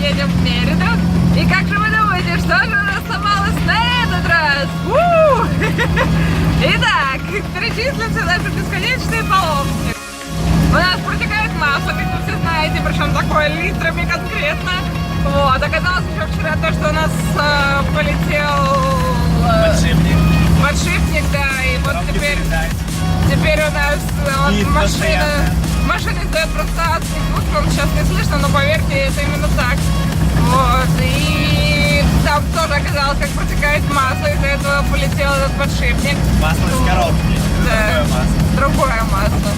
едем в Мерида. И как же вы думаете, что же у нас сломалось на этот раз? Итак, перечислятся наши бесконечные поломки. У нас протекает масло, как вы все знаете, причем такое литрами конкретно. Вот, оказалось еще вчера то, что у нас полетел подшипник, да, и вот теперь у нас машина издает просто адский звук, вам сейчас не слышно, но поверьте, это именно так. Вот, и там тоже оказалось, как протекает масло, из-за этого полетел этот подшипник. Масло из коробки, да, другое масло.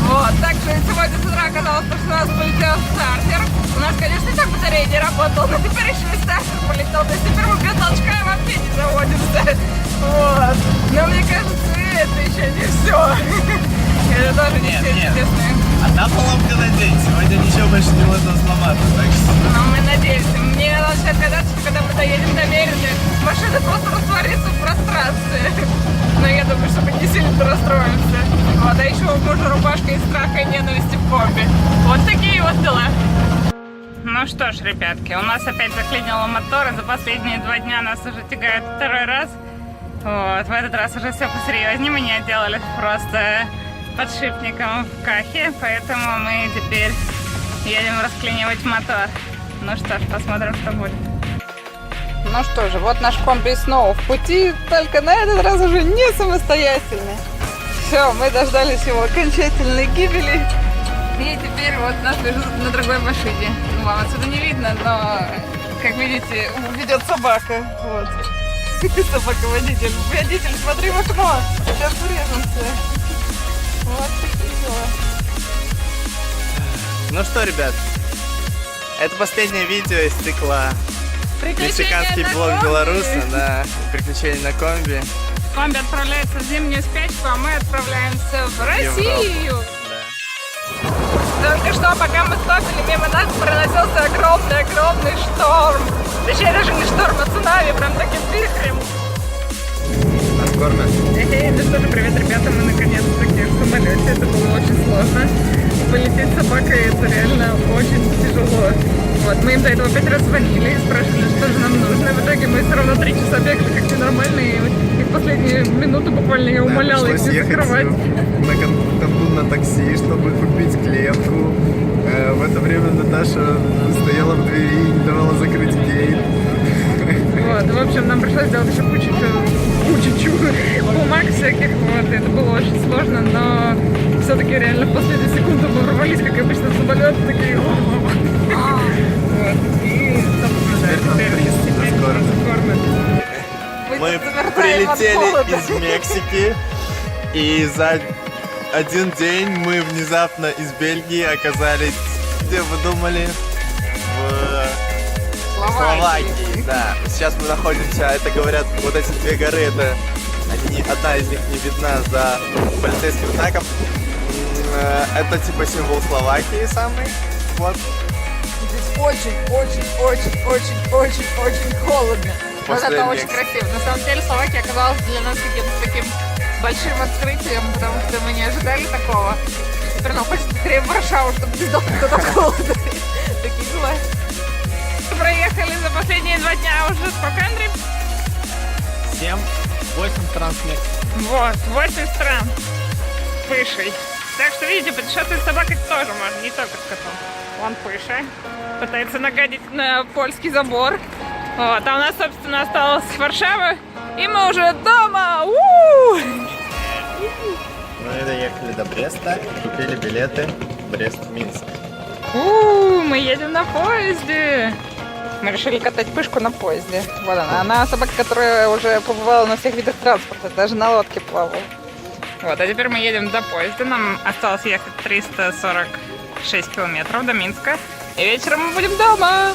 Вот, также сегодня с утра оказалось, что у нас полетел стартер. У нас, конечно, и так батарея не работала, но теперь еще и стартер полетел. То есть теперь мы без толчка вообще не заводимся. Вот. Но мне кажется, это еще не все. Это тоже не все чудесное. Одна поломка на день, сегодня ничего больше не можно сломаться, так что... Но мы надеемся. Мне надо сейчас сказать, что когда мы доедем до Мериды, машина просто растворится в пространстве. Но я думаю, что мы не сильно расстроимся. Вот, а еще у мужа рубашка из страха и ненависти в комби. Вот такие вот дела. Ну что ж, ребятки, у нас опять заклинило мотор, и за последние 2 дня нас уже тягает второй раз. Вот, в этот раз уже все посерьезнее, мы не отделались просто подшипником в кахе, поэтому мы теперь едем расклинивать мотор. Ну что ж, посмотрим, что будет. Ну что же, вот наш комби снова в пути, только на этот раз уже не самостоятельный. Все, мы дождались его окончательной гибели. И теперь вот нас лежит на другой машине. Ну, вам отсюда не видно, но, как видите, ведет собака. Вот. Собака-водитель. Водитель, смотри в окно. Сейчас урежемся. Вот такие дела. Ну что, ребят, это последнее видео из цикла «Мексиканский блог белоруса», да, «Приключения на комби». Комби отправляется в зимнюю спячку, а мы отправляемся в Россию. Только что, пока мы стопили, мимо нас проносился огромный шторм. Точнее, даже не шторм, а цунами, прям таким вихрем. Нас кормят. Ну что же, привет, ребята, мы наконец-таки в самолете. Это было очень сложно. Полететь с собакой, это реально очень тяжело. Вот, мы им до этого 5 раз звонили и спрашивали, что же нам нужно. В итоге мы все равно 3 часа бегали как ненормальные. И в последнюю минуту буквально я умоляла их не закрывать. На Кантун на такси, чтобы купить клетку. В это время Наташа стояла в двери и не давала закрыть гейт. Вот, в общем, нам пришлось сделать еще кучу бумаг всяких. Вот, это было очень сложно, но все-таки реально в последнюю секунду мы ворвались, как обычно, в самолет, такие... Вот, и теперь кормят. Мы прилетели из Мексики, и за 1 день мы внезапно из Бельгии оказались, где вы думали? В Словакии. Да. Сейчас мы находимся, это говорят, вот эти 2 горы, это одна из них не видна за полицейским знаком. Это типа символ Словакии самый. Вот. Здесь очень холодно. Но это очень красиво. На самом деле Словакия оказалась для нас каким-то таким большим открытием, потому что мы не ожидали такого. Теперь нам хочется скорее в Варшаву, чтобы не сдохнуть так холодно. Такие дела. Проехали за последние 2 дня уже сколько, Андрей? 8 стран смерти. Вот, 8 стран с Пышей. Так что, видите, путешествовать с собакой тоже можно, не только с котом. Вон Пыша пытается нагадить на польский забор. Вот, а у нас, собственно, осталась Варшава, и мы уже дома! Мы доехали до Бреста, купили билеты Брест-Минск. Мы едем на поезде! Мы решили катать Пышку на поезде. Вот она. Она собака, которая уже побывала на всех видах транспорта, даже на лодке плавала. Вот, а теперь мы едем до поезда. Нам осталось ехать 346 километров до Минска. И вечером мы будем дома.